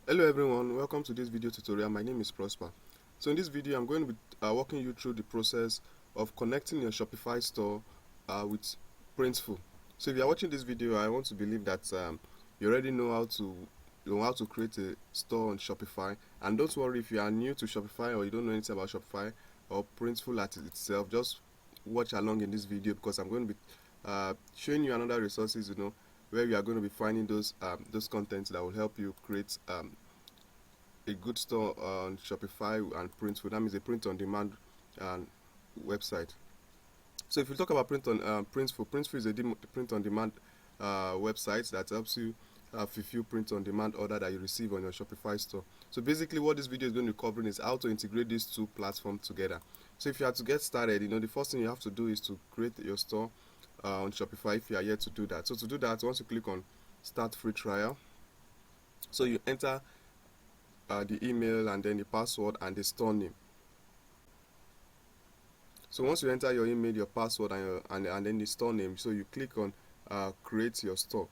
Hello everyone, welcome to this video tutorial. My name is Prosper. So in this video I'm going to be walking you through the process of connecting your Shopify store with Printful. So if you are watching this video, I want to believe that you already know how to create a store on Shopify. And don't worry if you are new to Shopify or you don't know anything about Shopify or Printful at itself, just watch along in this video because I'm going to be showing you another resources, where you are going to be finding those contents that will help you create a good store on Shopify and Printful. That means a print-on-demand website. So if you talk about Printful is a print-on-demand website that helps you fulfill print-on-demand order that you receive on your Shopify store. So basically, what this video is going to be covering is how to integrate these two platforms together. So if you are to get started, the first thing you have to do is to create your store on Shopify if you are yet to do that. So to do that, once you click on Start Free Trial, so you enter the email and then the password and the store name. So once you enter your email, your password and then the store name, so you click on create your store.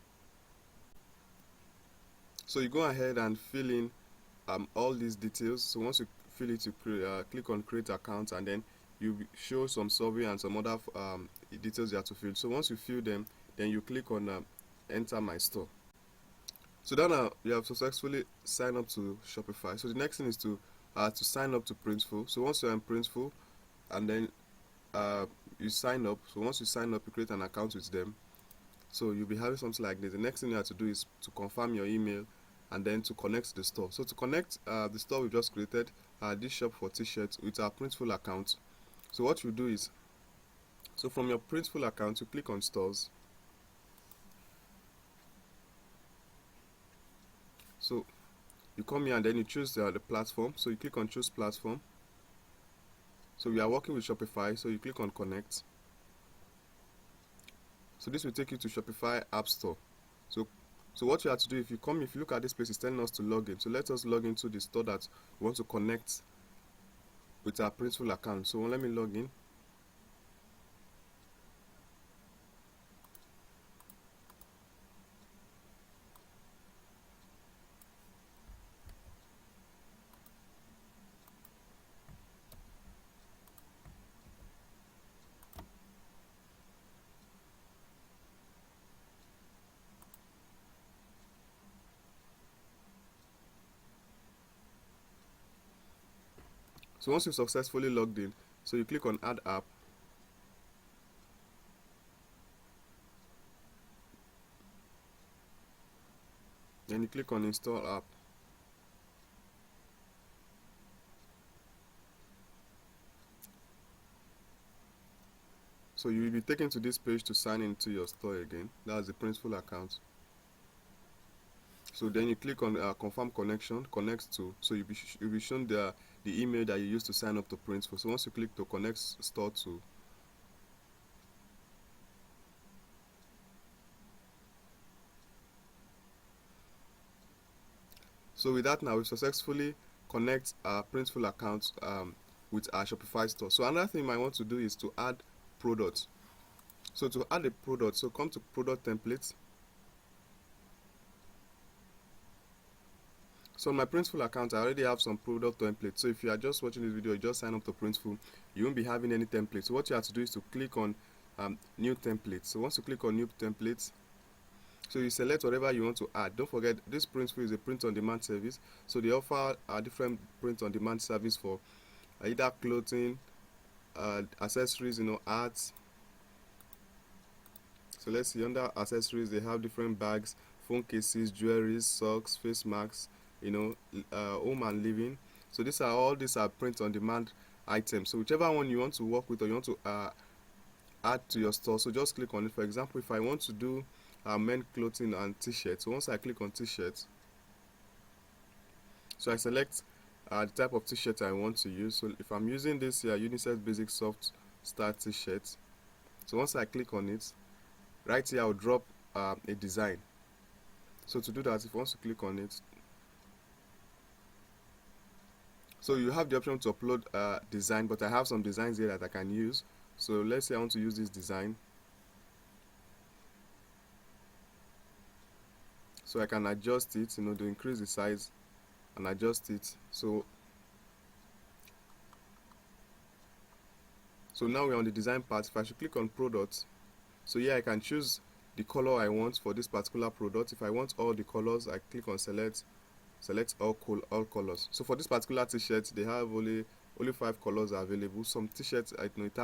So you go ahead and fill in all these details. So once you fill it, you click on create account, and then you show some survey and some other details you have to fill. So once you fill them, then you click on enter my store. So now you have successfully signed up to Shopify. So the next thing is to sign up to Printful. So once you're in Printful and then you sign up, so once you sign up, you create an account with them. So you'll be having something like this. The next thing you have to do is to confirm your email and then to connect the store. So to connect the store we just created, this shop for t-shirts with our Printful account. So what you do is, so from your Printful account, you click on stores. So you come here and then you choose the platform. So you click on choose platform. So we are working with Shopify, so you click on connect. So this will take you to Shopify App Store. So what you have to do, if you look at this place, it's telling us to log in. So let us log into the store that we want to connect with our Printful account. So let me log in. So once you've successfully logged in, so you click on add app. Then you click on install app. So you will be taken to this page to sign into your store again. That's the Printful account. So then you click on confirm connection, connect to. So you'll be shown the email that you used to sign up to Printful. So once you click to connect store to, so with that now we've successfully connect our Printful account with our Shopify store. So another thing you might want to do is to add products. So to add a product, so come to product templates. So on my Printful account, I already have some product templates. So if you are just watching this video, you just sign up to Printful, you won't be having any templates. So what you have to do is to click on new templates. So once you click on new templates, so you select whatever you want to add. Don't forget, this Printful is a print-on-demand service. So they offer a different print-on-demand service for either clothing, accessories, arts. So let's see, under accessories, they have different bags, phone cases, jewelry, socks, face masks, home and living. So these are print-on-demand items. So whichever one you want to work with or you want to add to your store, so just click on it. For example, if I want to do men clothing and t-shirts, so once I click on t-shirts, so I select the type of t-shirt I want to use. So if I'm using this here, unisex basic soft style t-shirt, so once I click on it, right here I'll drop a design. So to do that, if you want to click on it, so you have the option to upload design, but I have some designs here that I can use. So let's say I want to use this design. So I can adjust it, to increase the size and adjust it. So now we're on the design part. If I should click on product, so here I can choose the color I want for this particular product. If I want all the colors, I click on select all colors. So for this particular t-shirt, they have only 5 colors are available. Some t-shirts, I know it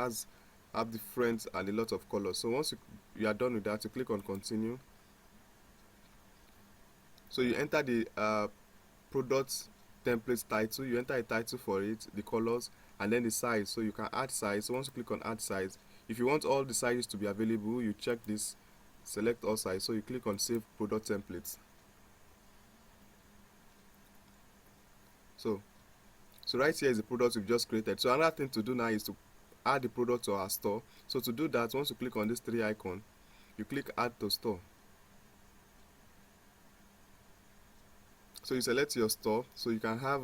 have different and a lot of colors. So once you are done with that, you click on continue. So you enter the product template title, you enter a title for it, the colors, and then the size. So you can add size. So once you click on add size, if you want all the sizes to be available, you check this, select all size. So you click on save product templates. So right here is the product we've just created. So another thing to do now is to add the product to our store. So to do that, once you click on this 3 icon, you click add to store. So you select your store. So you can have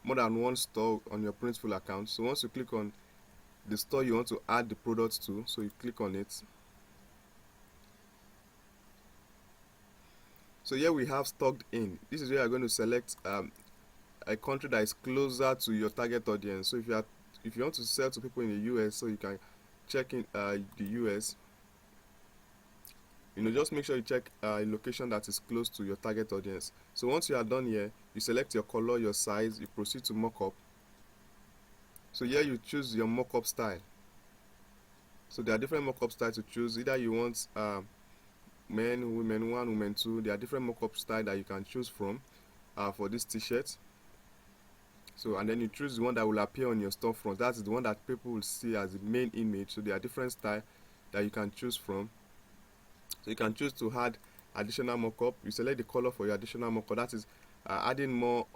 more than one store on your Printful account. So once you click on the store you want to add the product to, so you click on it. So here we have stocked in. This is where you're going to select a country that is closer to your target audience. So if you want to sell to people in the US, so you can check in the US. Just make sure you check a location that is close to your target audience. So once you are done here, you select your color, your size, you proceed to mockup. So here you choose your mockup style. So there are different mockup styles to choose. Either you want men, women 1, women 2. There are different mockup styles that you can choose from for this t-shirt. So and then you choose the one that will appear on your storefront. That is the one that people will see as the main image. So there are different styles that you can choose from. So you can choose to add additional mockup. You select the color for your additional mockup. That is adding more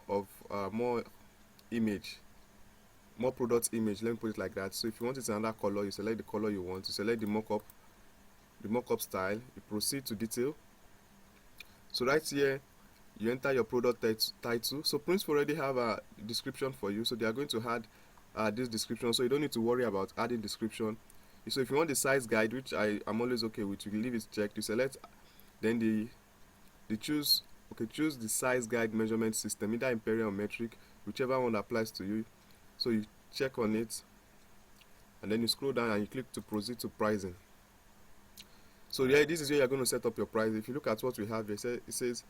image, more product image. Let me put it like that. So if you want it in another color, you select the color you want. You select the mockup style. You proceed to detail. So right here, you enter your product title. So Printful already have a description for you. So they are going to add this description. So you don't need to worry about adding description. So if you want the size guide, which I am always okay with, you can leave it checked. You select, then choose the size guide measurement system, either imperial or metric, whichever one applies to you. So you check on it, and then you scroll down and you click to proceed to pricing. So yeah, this is where you're going to set up your price. If you look at what we have here, it says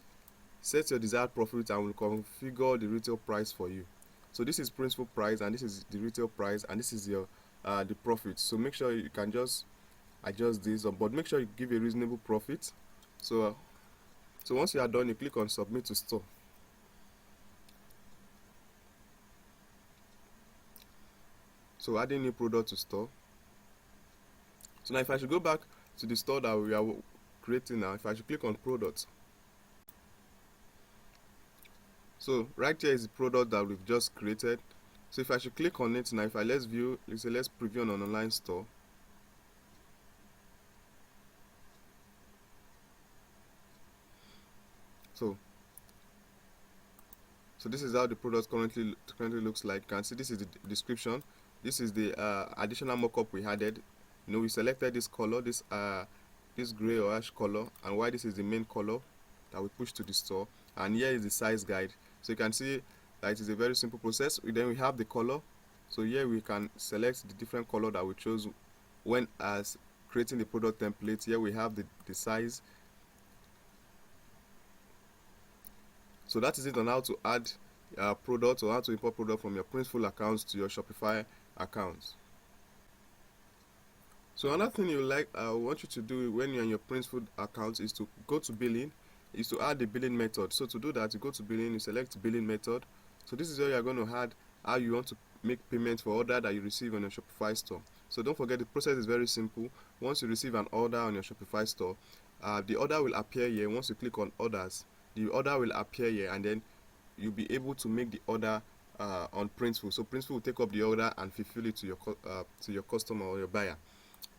set your desired profit and we'll configure the retail price for you. So this is Printful price, and this is the retail price, and this is your the profit. So make sure you can just adjust this, but make sure you give a reasonable profit. So once you are done, you click on submit to store. So adding new product to store. So now if I should go back to the store that we are creating now, if I should click on product. So right here is the product that we've just created. So if I should click on it now, if I let's preview on an online store. So this is how the product currently looks like. You can see this is the description. This is the additional mockup we added. We selected this color, this gray or ash color, and why this is the main color that we push to the store. And here is the size guide. So you can see that it is a very simple process. Then we have the color. So here we can select the different color that we chose when as creating the product template. Here we have the size. So that is it on how to add product or how to import product from your Printful accounts to your Shopify accounts. So another thing I want you to do when you're in your Printful account is to go to billing, is to add the billing method. So to do that, you go to billing, you select billing method. So this is where you're going to add how you want to make payment for order that you receive on your Shopify store. So don't forget, the process is very simple. Once you receive an order on your Shopify store, the order will appear here. Once you click on orders, the order will appear here, and then you'll be able to make the order on Printful. So Printful will take up the order and fulfill it to your customer or your buyer.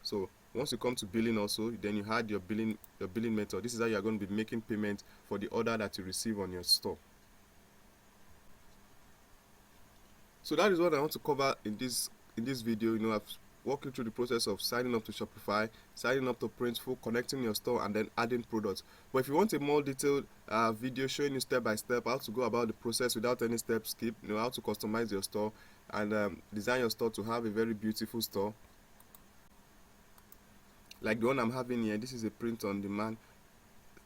So once you come to billing also, then you add your billing method. This is how you are going to be making payment for the order that you receive on your store. So that is what I want to cover in this video. I've walk you through the process of signing up to Shopify, signing up to Printful, connecting your store, and then adding products. But if you want a more detailed video showing you step by step how to go about the process without any step skip, how to customize your store and design your store to have a very beautiful store, like the one I'm having here. This is a print on demand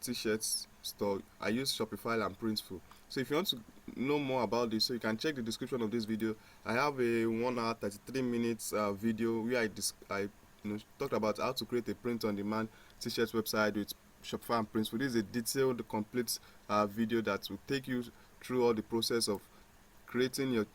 t-shirts store. I use Shopify and Printful. So if you want to know more about this, so you can check the description of this video. I have a 1 hour 33 minutes video where I talked about how to create a print on demand t-shirt website with Shopify and Printful. This is a detailed, complete video that will take you through all the process of creating your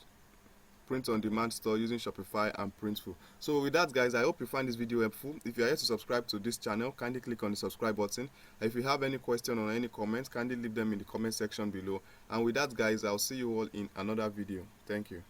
print on demand store using Shopify and Printful. So with that, guys, I hope you find this video helpful. If you are yet to subscribe to this channel, kindly click on the subscribe button. If you have any question or any comments, kindly leave them in the comment section below. And with that, guys, I'll see you all in another video. Thank you.